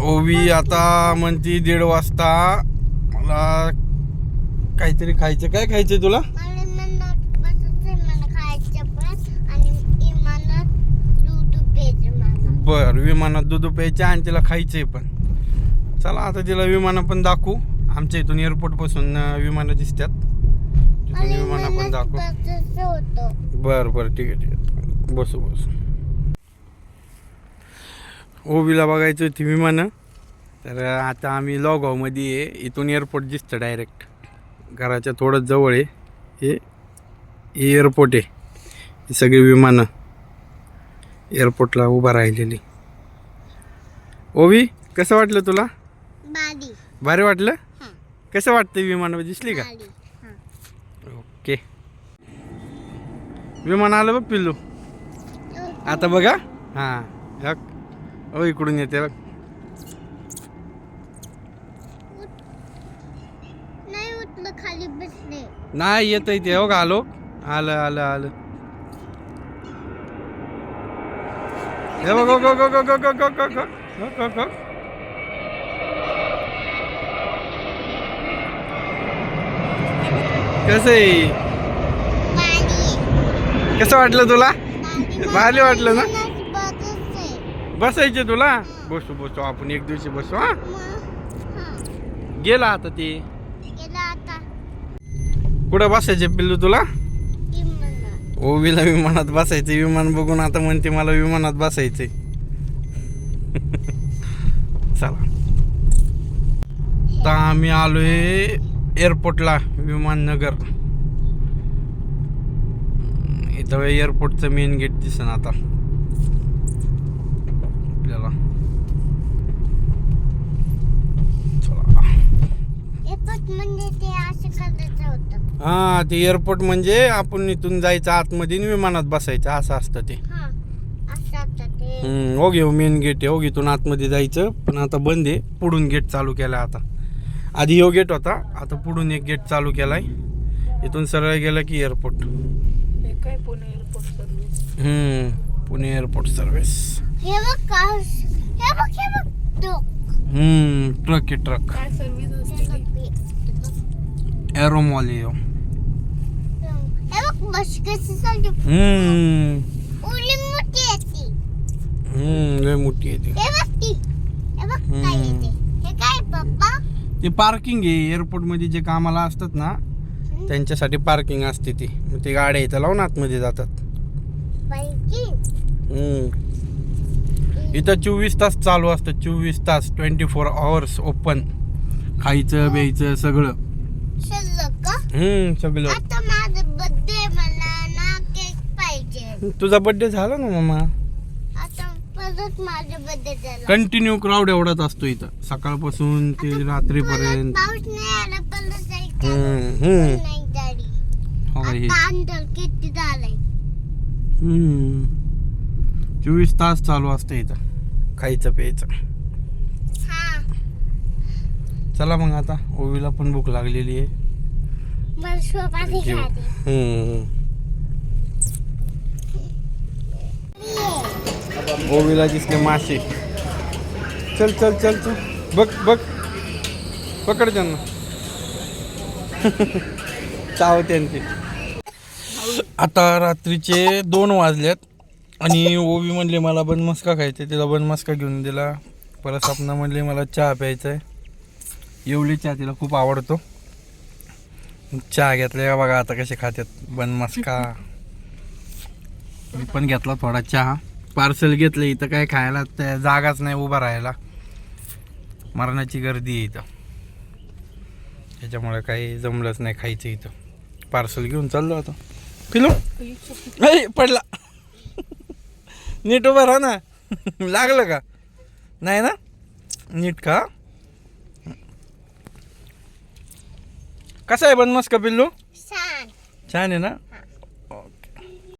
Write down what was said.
ओवी आता म्हणती 1:30 वाजता मला काहीतरी खायचं. काय खायचंय तुला? बर, विमानात दूध प्यायचं आणि तिला खायचंय पण. चला आता तिला विमानं पण दाखवू. आमच्या इथून एअरपोर्ट पासून विमानं दिसतात, तिथून विमानं पण दाखवू. बर बर, ठीक आहे ठीक आहे, बसू बसू. ओवीला बघायची होती विमानं, तर आता आम्ही लोगावमध्ये आहे. इथून एअरपोर्ट दिसतं डायरेक्ट, घराच्या थोडं जवळ आहे. हे एअरपोर्ट आहे. ही सगळी विमानं एअरपोर्टला उभा राहिलेली. ओवी, कसं वाटलं तुला? भारी वाटलं? कसं वाटतं? विमानं दिसली का? ओके, विमान आलं बघ पिल्लू. आता बघा. हां, हो इकडून येते बघ. नाही येत इथे. हो का, आलो. आलं आलं आलं. हे बघ, गो गो गो गो गो गो गो गो गो गो गो. कसं आहे? कसं वाटलं तुला? भारी वाटलं ना? बसायचे तुला? बसू बसू, आपण एक दिवशी बसू. हा, गेला आता ते. कुठं बसायचे पिल्लू तुला? ओवीला विमानात बसायचं. विमान बघून आता म्हणते मला विमानात बसायचंय. चला, आता आम्ही आलोय एअरपोर्टला, विमाननगर. इथं एअरपोर्टचं मेन गेट दिसन आता आपल्याला. हा, ते एअरपोर्ट म्हणजे आपण इथून जायचं आतमध्ये, विमानात बसायचं, असं असतं ते. हो घेऊ, मेन गेट आहे. हो, इथून आतमध्ये जायचं, पण आता बंद आहे. पुढून गेट चालू केला आता. आधी हो गेट होता, आता पुढून एक गेट चालू केलाय. इथून सरळ गेलं की airport. Pune airport service. Truck आहे, ट्रक. एरोमॉल आहे. लय मोठी आहे ती. ते पार्किंग आहे. एअरपोर्ट मध्ये जे कामाला असतात ना, त्यांच्यासाठी पार्किंग असते ती. मग ते गाड्या इथं लावून आतमध्ये जातात. इथं 24 तास चालू असतं. 24 तास, 24 hours ओपन. खायचं प्यायचं सगळं. सगळं. तुझा बर्थडे झाला ना मामा. कंटिन्यू क्राऊड एवढाच असतो इथं, सकाळपासून ते रात्रीपर्यंत. 24 तास चालू असतं इथं खायचं प्यायचं. चला मग, आता ओवीला पण भूक लागलेली आहे. ओवीला दिसले मासे. चल चल चल चल, बघ बघ, पकड त्यांना. चावते. आता रात्रीचे 2 वाजल्यात आणि ओवी म्हणले मला बनमस्का खायचे. तिला बनमस्का घेऊन दिला. परत सपना म्हणले मला चहा प्यायचा आहे. एवढी चहा तिला खूप आवडतो. चहा घेतला बघा आता कसे खात्यात बनमस्का. मी पण घेतला थोडा चहा. पार्सल घेतलं. इथं काय खायला जागाच नाही उभा राहायला, मरणाची गर्दी आहे इथं. त्याच्यामुळे काही जमलंच नाही खायचं. इथं पार्सल घेऊन चाललो आता. पिलो पडला. नीट उभा राहा ना. लागलं का? नाही ना, नीट का? कसा आहे बनमस्का पिल्लू? छान आहे ना.